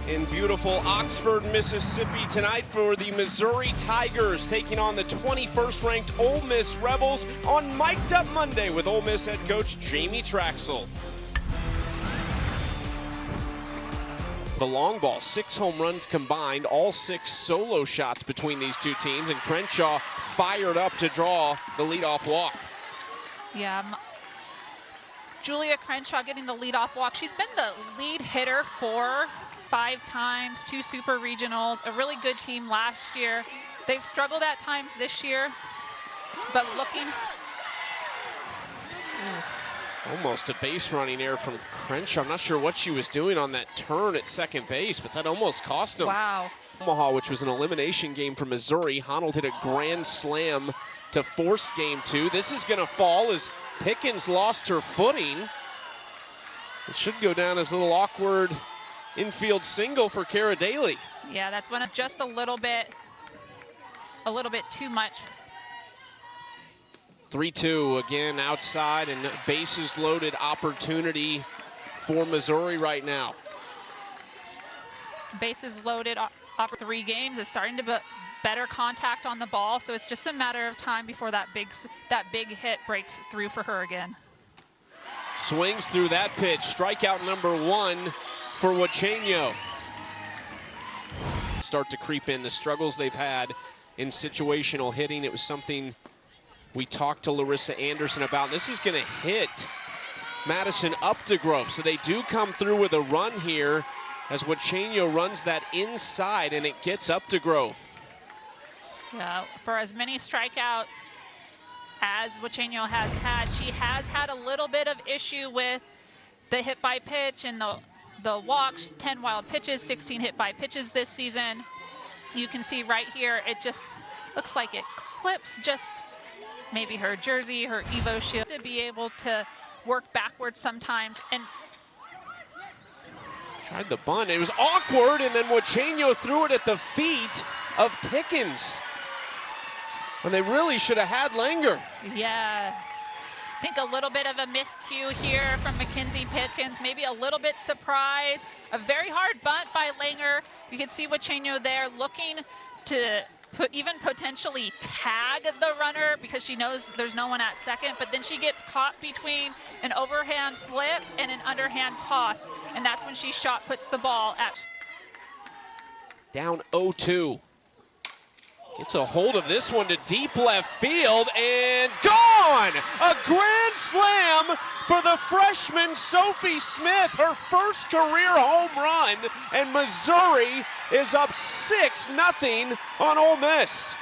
in beautiful Oxford, Mississippi tonight for the Missouri Tigers taking on the 21st ranked Ole Miss Rebels on Mic'd Up Monday with Ole Miss head coach Jamie Traxel. The long ball, 6 home runs combined, all 6 solo shots between these two teams, and Crenshaw fired up to draw the leadoff walk. Yeah, Julia Crenshaw getting the leadoff walk. She's been the lead hitter 5 times, 2 super regionals, a really good team last year. They've struggled at times this year, but looking. Almost a base running error from Crenshaw. I'm not sure what she was doing on that turn at second base, but that almost cost them. Wow. Omaha, which was an elimination game for Missouri. Honnold hit a grand slam to force game 2. This is going to fall as Pickens lost her footing. It should go down as a little awkward infield single for Kara Daly. Yeah, that's one of just a little bit too much. 3-2 again outside, and bases loaded opportunity for Missouri right now. Bases loaded, 3 games is starting to put better contact on the ball, so it's just a matter of time before that big hit breaks through for her again. Swings through that pitch, strikeout number 1 for Huacheño. Start to creep in the struggles they've had in situational hitting. It was something we talked to Larissa Anderson about. This is going to hit Madison Updegrove, so they do come through with a run here as Huacheño runs that inside, and it gets Updegrove. Yeah, for as many strikeouts as Huacheño has had, she has had a little bit of issue with the hit by pitch and the walks. 10 wild pitches, 16 hit by pitches this season. You can see right here, it just looks like it clips just maybe her jersey, her Evo shield, to be able to work backwards sometimes. And tried the bunt. It was awkward, and then Huacheño threw it at the feet of Pickens. And they really should have had Langer. yeah, I think a little bit of a miscue here from Mackenzie Pickens, maybe a little bit surprised. A very hard bunt by Langer. You can see Huacheño there looking to even potentially tag the runner because she knows there's no one at second, but then she gets caught between an overhand flip and an underhand toss, and that's when she puts the ball at. Down 0-2. Gets a hold of this one to deep left field and gone! A grand slam for the freshman Sophie Smith, her first career home run, and Missouri is up 6-0 on Ole Miss.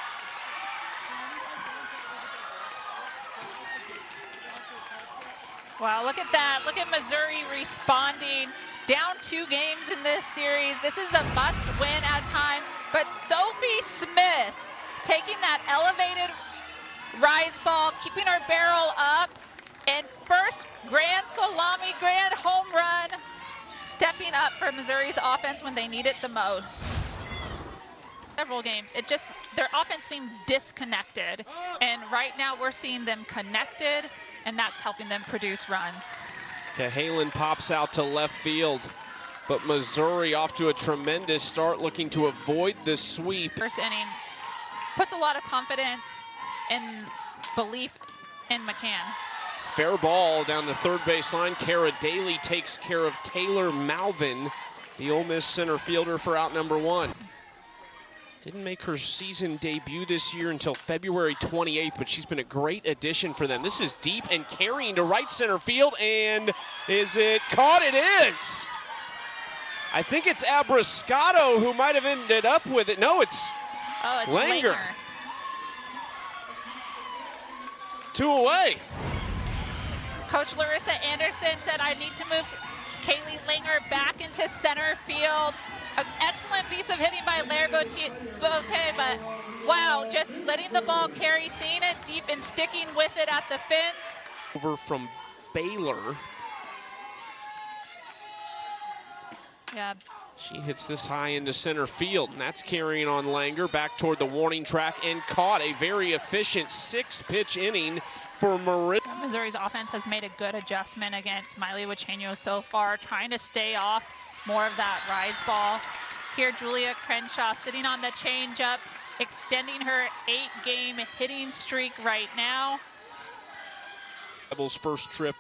Wow, look at that. Look at Missouri responding. Down 2 games in this series. This is a must win at times, but Sophie Smith taking that elevated rise ball, keeping her barrel up, and first grand salami, grand home run, stepping up for Missouri's offense when they need it the most. Several games, their offense seemed disconnected, and right now we're seeing them connected, and that's helping them produce runs. Cahalan pops out to left field, but Missouri off to a tremendous start, looking to avoid the sweep. First inning puts a lot of confidence and belief in McCann. Fair ball down the third base line. Kara Daly takes care of Taylor Malvin, the Ole Miss center fielder, for out number 1. Didn't make her season debut this year until February 28th, but she's been a great addition for them. This is deep and carrying to right center field, and is it caught? It is! I think it's Abrascato who might have ended up with it. No, it's Langer. 2 away. Coach Larissa Anderson said, I need to move Kaylee Langer back into center field. An excellent piece of hitting by Lair Bote, but wow, just letting the ball carry, seeing it deep and sticking with it at the fence. Over from Baylor. Yeah. She hits this high into center field, and that's carrying on Langer back toward the warning track and caught. A very efficient 6-pitch inning for Marissa. Missouri's offense has made a good adjustment against Miley Huacheño so far, trying to stay off more of that rise ball. Here, Julia Crenshaw sitting on the changeup, extending her 8-game hitting streak right now. Rebels' first trip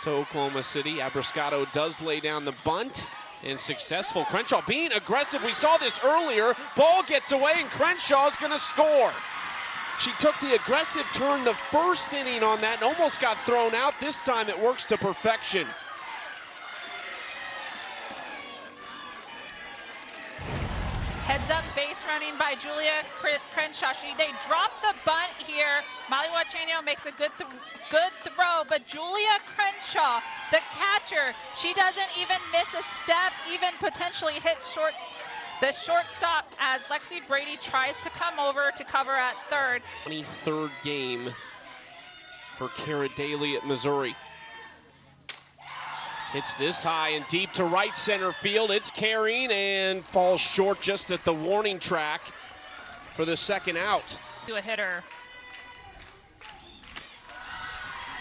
to Oklahoma City. Abrascato does lay down the bunt, and successful. Crenshaw being aggressive. We saw this earlier. Ball gets away, and Crenshaw's going to score. She took the aggressive turn the first inning on that and almost got thrown out. This time it works to perfection. Heads up base running by Julia Crenshaw. They drop the bunt here. Molly Huacheño makes a good throw, but Julia Crenshaw, the catcher, she doesn't even miss a step, even potentially hits the shortstop as Lexi Brady tries to come over to cover at third. 23rd game for Kara Daly at Missouri. Hits this high and deep to right center field. It's carrying and falls short just at the warning track for the second out. To a hitter.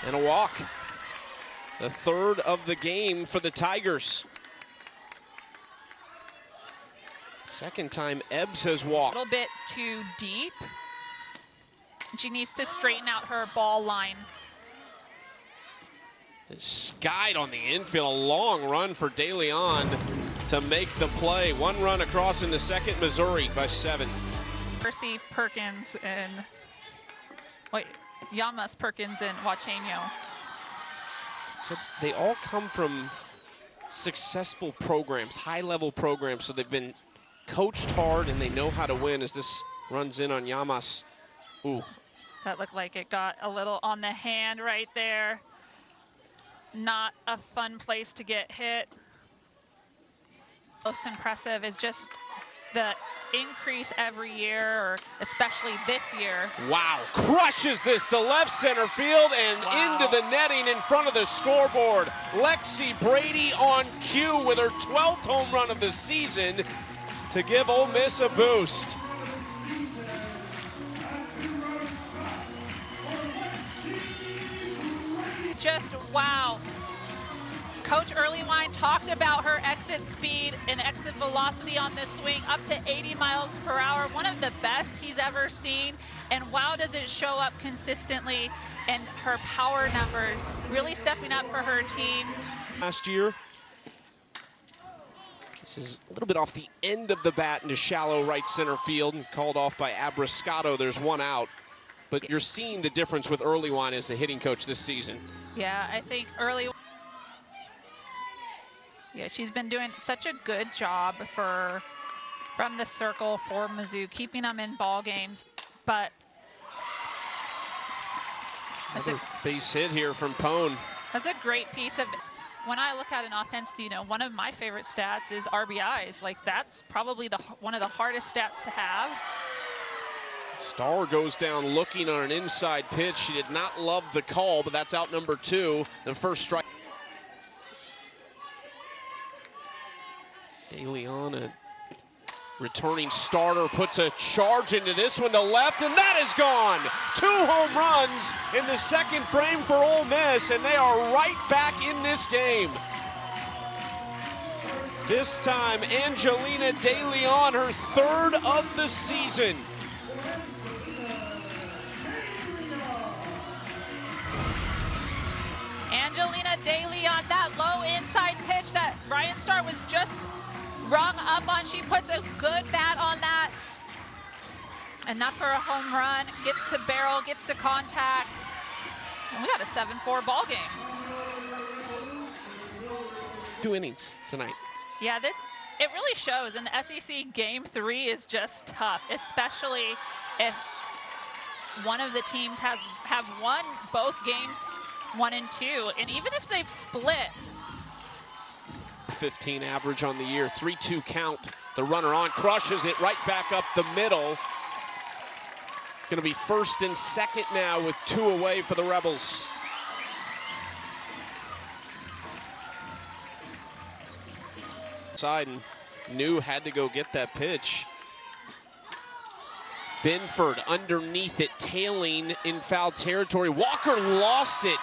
And a walk. The third of the game for the Tigers. Second time Ebbs has walked. A little bit too deep. She needs to straighten out her ball line. Skied on the infield, a long run for DeLeon to make the play. One run across in the second, Missouri by 7. Percy Perkins and Yamas Perkins and Huacheño. So they all come from successful programs, high-level programs, so they've been coached hard and they know how to win as this runs in on Yamas. Ooh. That looked like it got a little on the hand right there. Not a fun place to get hit. Most impressive is just the increase every year, or especially this year. Wow, crushes this to left center field and into the netting in front of the scoreboard. Lexi Brady on cue with her 12th home run of the season to give Ole Miss a boost. Just wow. Coach Earlywine talked about her exit speed and exit velocity on this swing, up to 80 miles per hour, one of the best he's ever seen. And wow, does it show up consistently in her power numbers, really stepping up for her team. Last year, this is a little bit off the end of the bat into shallow right center field and called off by Abrascato. There's one out. But you're seeing the difference with Earlywine as the hitting coach this season. Yeah, I think she's been doing such a good job from the circle for Mizzou, keeping them in ball games. But that's a base hit here from Pone. That's a great piece of. When I look at an offense, one of my favorite stats is RBIs. Like, that's probably one of the hardest stats to have. Starr goes down looking on an inside pitch. She did not love the call, but that's out number 2. The first strike. DeLeon, a returning starter, puts a charge into this one to left, and that is gone. 2 home runs in the second frame for Ole Miss, and they are right back in this game. This time, Angelina DeLeon, her 3rd of the season. Angelina DeLeon, that low inside pitch that Ryan Starr was just rung up on. She puts a good bat on that. Enough for a home run. Gets to barrel, gets to contact. And we got a 7-4 ball game. 2 innings tonight. Yeah, it really shows. In the SEC, Game 3 is just tough, especially if one of the teams have won both games 1 and 2, and even if they've split. 15 average on the year, 3-2 count. The runner on, crushes it right back up the middle. It's going to be 1st and 2nd now with 2 away for the Rebels. Side, and New had to go get that pitch. Binford underneath it, tailing in foul territory. Walker lost it.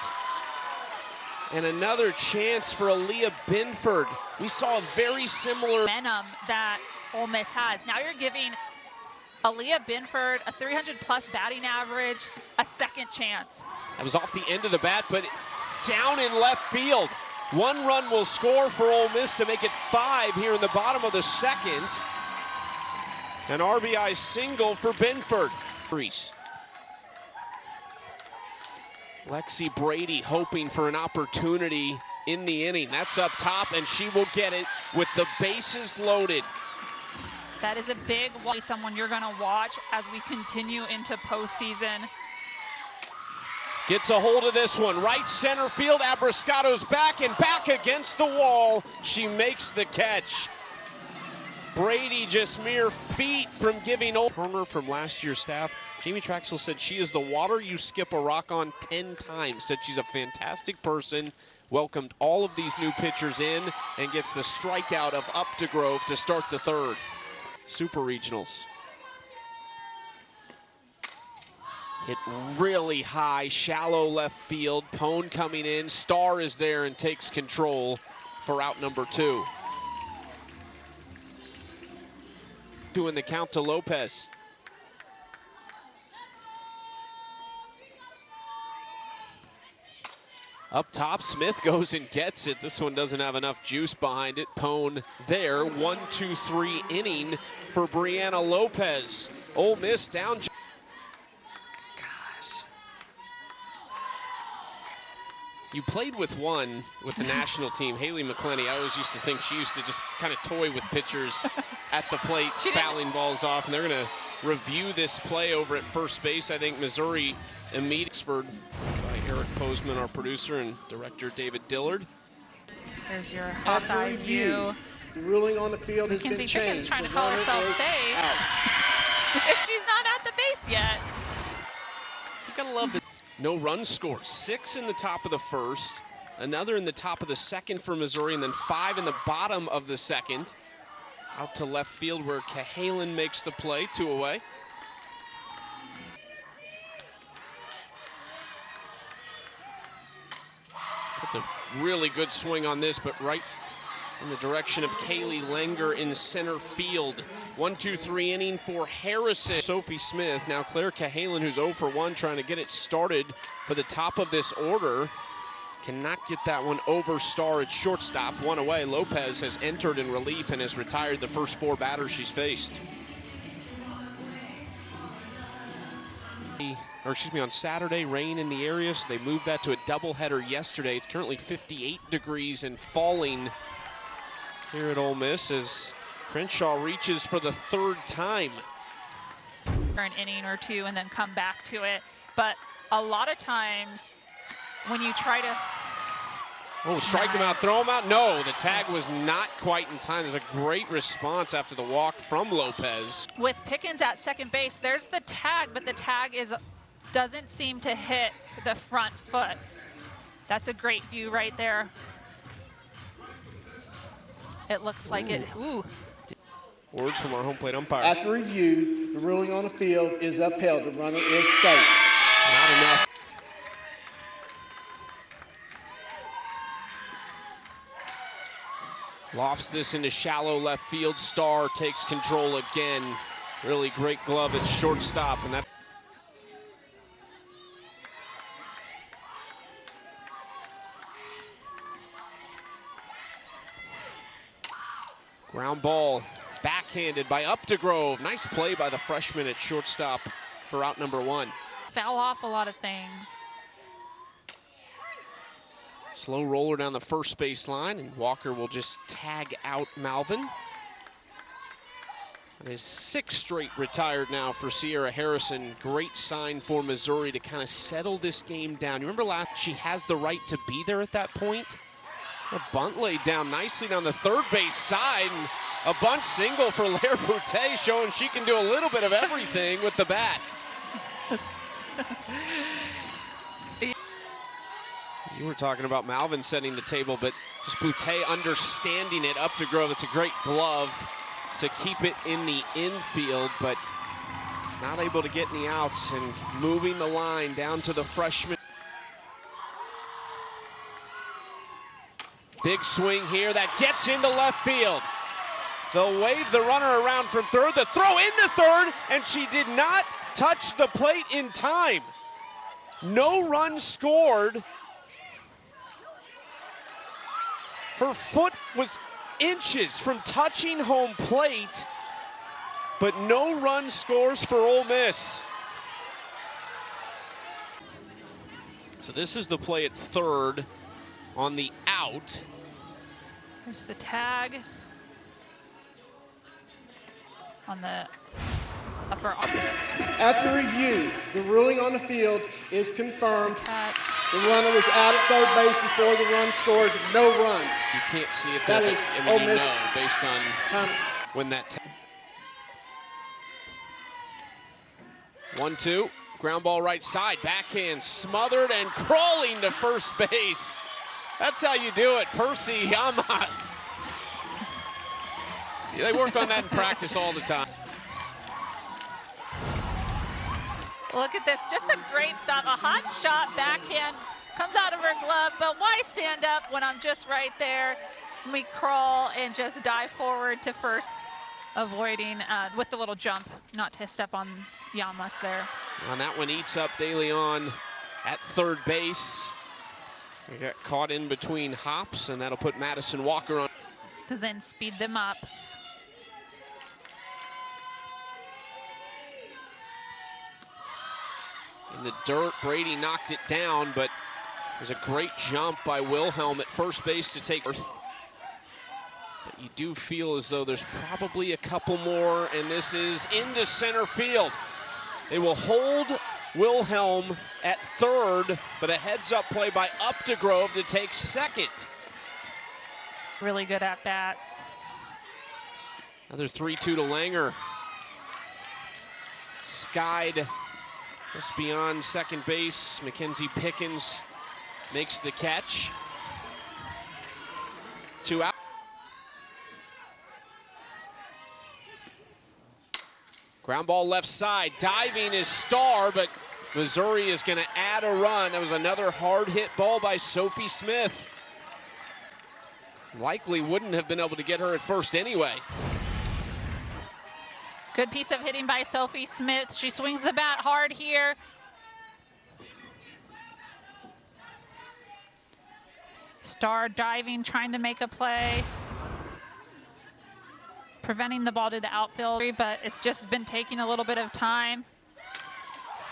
And another chance for Aaliyah Binford. We saw a very similar momentum that Ole Miss has. Now you're giving Aaliyah Binford a 300-plus batting average, a second chance. That was off the end of the bat, but down in left field. 1 run will score for Ole Miss to make it 5 here in the bottom of the second. An RBI single for Binford. Lexi Brady hoping for an opportunity in the inning. That's up top, and she will get it with the bases loaded. That is a big one, someone you're going to watch as we continue into postseason. Gets a hold of this one. Right center field. Abrascado's back and back against the wall. She makes the catch. Brady just mere feet from giving Turner from last year's staff. Jamie Traxel said she is the water you skip a rock on 10 times. Said she's a fantastic person. Welcomed all of these new pitchers in and gets the strikeout of Updegrove to start the third. Super Regionals. Hit really high, shallow left field. Pone coming in. Starr is there and takes control for out number 2. Doing the count to Lopez. Up top, Smith goes and gets it. This one doesn't have enough juice behind it. Pone there. 1-2-3 inning for Brianna Lopez. Ole Miss down. You played with one with the national team, Haley McClenny. I always used to think she used to just kind of toy with pitchers at the plate, fouling balls off. And they're going to review this play over at first base. I think Missouri immediately by Eric Posman, our producer, and director David Dillard. There's your Hawkeye view. The ruling on the field has been Mackenzie changed. Pickens trying to call herself safe. If she's not at the base yet. You gotta love the no run scored. 6 in the top of the first, another in the top of the second for Missouri, and then 5 in the bottom of the second. Out to left field where Cahalan makes the play, 2 away. That's a really good swing on this, but right in the direction of Kaylee Langer in center field. 1-2-3 inning for Harrison. Sophie Smith, now Claire Cahalan, who's 0 for 1, trying to get it started for the top of this order. Cannot get that one over Starr at shortstop. 1 away. Lopez has entered in relief and has retired the first 4 batters she's faced. On Saturday, rain in the area, so they moved that to a doubleheader yesterday. It's currently 58 degrees and falling here at Ole Miss as Crenshaw reaches for the 3rd time. For an inning or 2 and then come back to it. But a lot of times when you try to... Oh, strike him out, throw him out. No, the tag was not quite in time. There's a great response after the walk from Lopez. With Pickens at second base, there's the tag, but the tag doesn't seem to hit the front foot. That's a great view right there. It looks like it. Ooh. Word from our home plate umpire. After review, the ruling on the field is upheld. The runner is safe. Not enough. Lofts this into shallow left field. Starr takes control again. Really great glove at shortstop, and that. Ground ball, backhanded by Updegrove. Nice play by the freshman at shortstop for out number 1. Foul off a lot of things. Slow roller down the first base line, and Walker will just tag out Malvin. And his 6th straight retired now for Sierra Harrison. Great sign for Missouri to kind of settle this game down. You remember she has the right to be there at that point? A bunt laid down nicely down the third base side, and a bunt single for Lair Boutte, showing she can do a little bit of everything with the bat. You were talking about Malvin setting the table, but just Boutte understanding it. Updegrove, it's a great glove to keep it in the infield, but not able to get any outs, and moving the line down to the freshman. Big swing here that gets into left field. They'll wave the runner around from third. The throw into third, and she did not touch the plate in time. No run scored. Her foot was inches from touching home plate, but no run scores for Ole Miss. So this is the play at third on the out. There's the tag on the upper arm. After review, the ruling on the field is confirmed. Catch. The runner was out at third base before the run scored. No run. You can't see it That there, is but I Ole mean, you Miss. know, based on Time. when that 1-2, ground ball right side, backhand smothered and crawling to first base. That's how you do it, Percy Yamas. They work on that in practice all the time. Look at this, just a great stop. A hot shot backhand comes out of her glove, but why stand up when I'm just right there? We crawl and just dive forward to first, avoiding with the little jump, not to step on Yamas there. On that one, eats up De Leon at third base. They got caught in between hops, and that'll put Madison Walker on. To then speed them up. In the dirt, Brady knocked it down, but there's a great jump by Wilhelm at first base to take first. But you do feel as though there's probably a couple more, and this is into center field. They will hold Wilhelm at third, but a heads-up play by Updegrove to take second. Really good at bats. Another 3-2 to Langer. Skied just beyond second base. Mackenzie Pickens makes the catch. 2 out. Ground ball left side, diving is Starr, but Missouri is going to add a run. That was another hard hit ball by Sophie Smith. Likely wouldn't have been able to get her at first anyway. Good piece of hitting by Sophie Smith. She swings the bat hard here. Starr diving, trying to make a play. Preventing the ball to the outfield, but it's just been taking a little bit of time.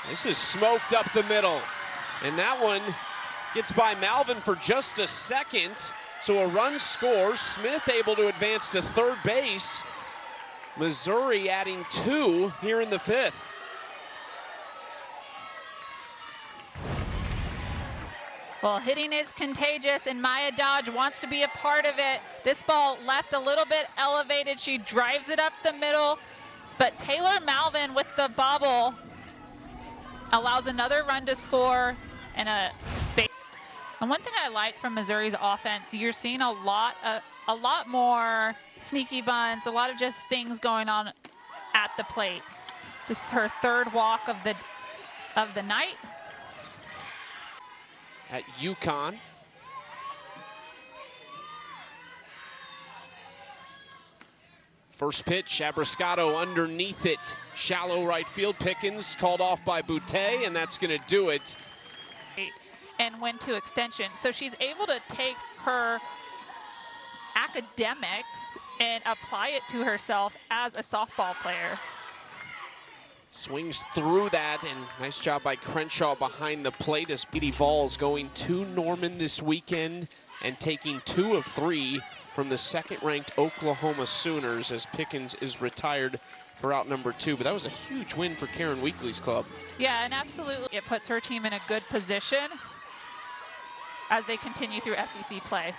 This is smoked up the middle. And that one gets by Malvin for just a second. So a run scores. Smith able to advance to third base. Missouri adding 2 here in the 5th. Well, hitting is contagious, and Maya Dodge wants to be a part of it. This ball left a little bit elevated. She drives it up the middle, but Taylor Malvin with the bobble allows another run to score and a base. And one thing I like from Missouri's offense, you're seeing a lot more sneaky bunts, a lot of just things going on at the plate. This is her third walk of the night. At UConn. First pitch, Abrascato underneath it. Shallow right field. Pickens called off by Boutte, and that's going to do it. And went to extension. So she's able to take her academics and apply it to herself as a softball player. Swings through that, and nice job by Crenshaw behind the plate as Petey Vols going to Norman this weekend and taking 2 of 3 from the second-ranked Oklahoma Sooners as Pickens is retired for out number 2. But that was a huge win for Karen Weekly's club. Yeah, and absolutely it puts her team in a good position as they continue through SEC play.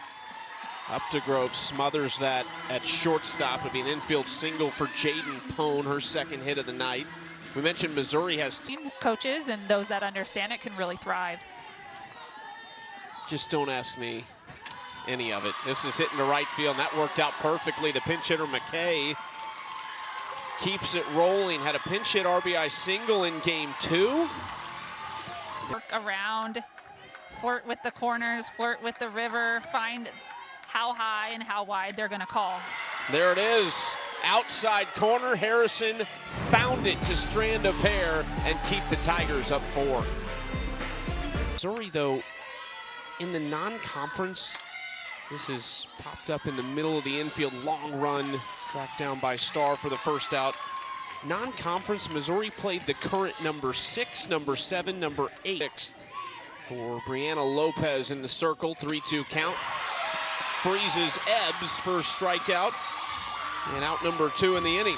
Updegrove smothers that at shortstop. It'll be an infield single for Jaden Pone, her second hit of the night. We mentioned Missouri has coaches, and those that understand it can really thrive. Just don't ask me any of it. This is hitting to right field, and that worked out perfectly. The pinch hitter McKay keeps it rolling. Had a pinch hit RBI single in game 2. Work around, flirt with the corners, flirt with the river, how high and how wide they're going to call. There it is. Outside corner. Harrison found it to strand a pair and keep the Tigers up 4. Missouri, though, in the non-conference, this is popped up in the middle of the infield. Long run, tracked down by Starr for the first out. Non-conference, Missouri played the current number 6, number 7, number 8. For Brianna Lopez in the circle, 3-2 count. Freezes Ebbs for strikeout. And out number 2 in the inning.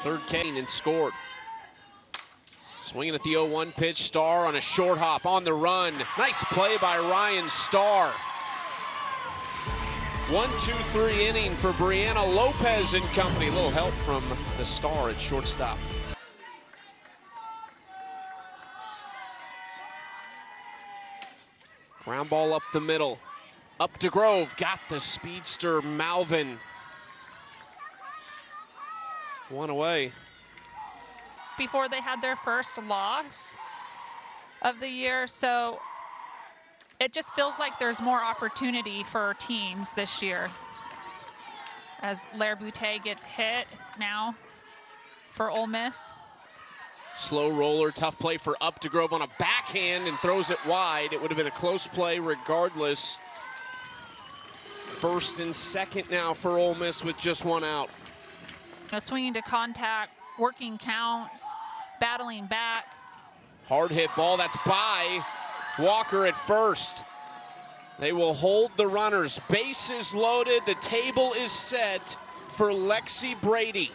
Third Kane and scored. Swinging at the 0-1 pitch, Starr on a short hop on the run. Nice play by Ryan Starr. 1-2-3 inning for Brianna Lopez and company. A little help from the Star at shortstop. Ground ball up the middle. Up to Grove, got the speedster Malvin. One away. Before they had their first loss of the year, so it just feels like there's more opportunity for teams this year. As Lair Boutte gets hit now for Ole Miss. Slow roller, tough play for Up to Grove on a backhand and throws it wide. It would have been a close play regardless. First and second now for Ole Miss with just one out. Swinging to contact, working counts, battling back. Hard hit ball, that's by Walker at first. They will hold the runners. Bases loaded, the table is set for Lexi Brady.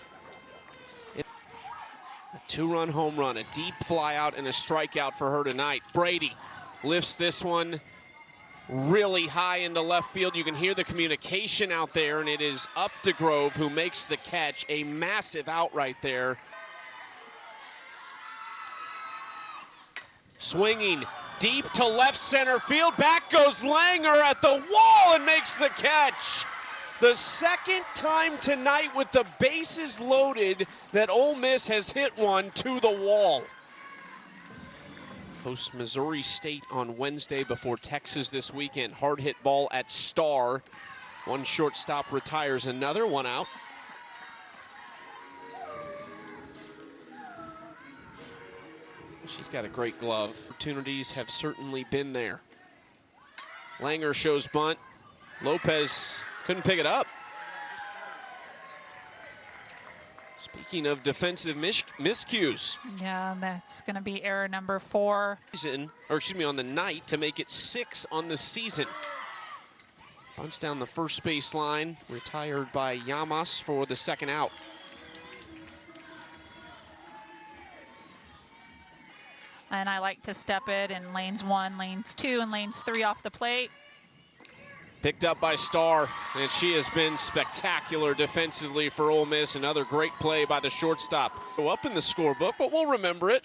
A 2-run home run, a deep fly out and a strikeout for her tonight. Brady lifts this one really high into left field. You can hear the communication out there, and it is Up to Grove who makes the catch. A massive out right there. Swinging deep to left center field. Back goes Langer at the wall and makes the catch. The second time tonight with the bases loaded that Ole Miss has hit one to the wall. Hosts Missouri State on Wednesday before Texas this weekend. Hard hit ball at Starr. One shortstop retires, another one out. She's got a great glove. Opportunities have certainly been there. Langer shows bunt. Lopez couldn't pick it up. Speaking of defensive miscues. Yeah, that's going to be error number 4. On the night to make it 6 on the season. Bunts down the first base line, retired by Llamas for the second out. And I like to step it in lanes 1, lanes 2, and lanes 3 off the plate. Picked up by Starr, and she has been spectacular defensively for Ole Miss. Another great play by the shortstop. Go up in the scorebook, but we'll remember it.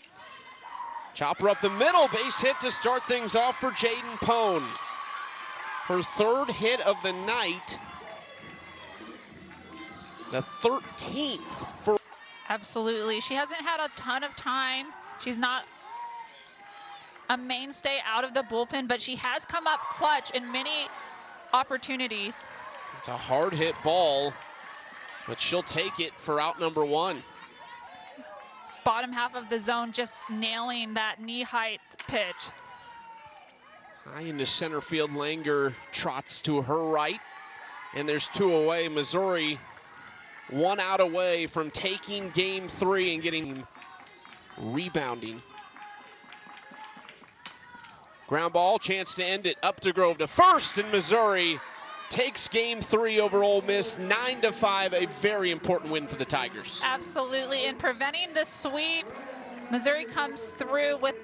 Chopper up the middle, base hit to start things off for Jaden Pone. Her third hit of the night. The 13th for... Absolutely. She hasn't had a ton of time. She's not a mainstay out of the bullpen, but she has come up clutch in many opportunities. It's a hard hit ball, but she'll take it for out number 1. Bottom half of the zone, just nailing that knee height pitch. High into center field, Langer trots to her right, and there's 2 away. Missouri 1 out away from taking game 3 and getting rebounding. Ground ball, chance to end it. Up to Grove to first, and Missouri takes game 3 over Ole Miss, 9-5, a very important win for the Tigers. Absolutely, and preventing the sweep, Missouri comes through with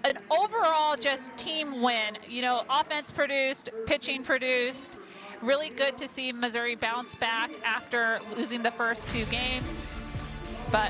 an overall just team win. You know, offense produced, pitching produced. Really good to see Missouri bounce back after losing the first 2 games. But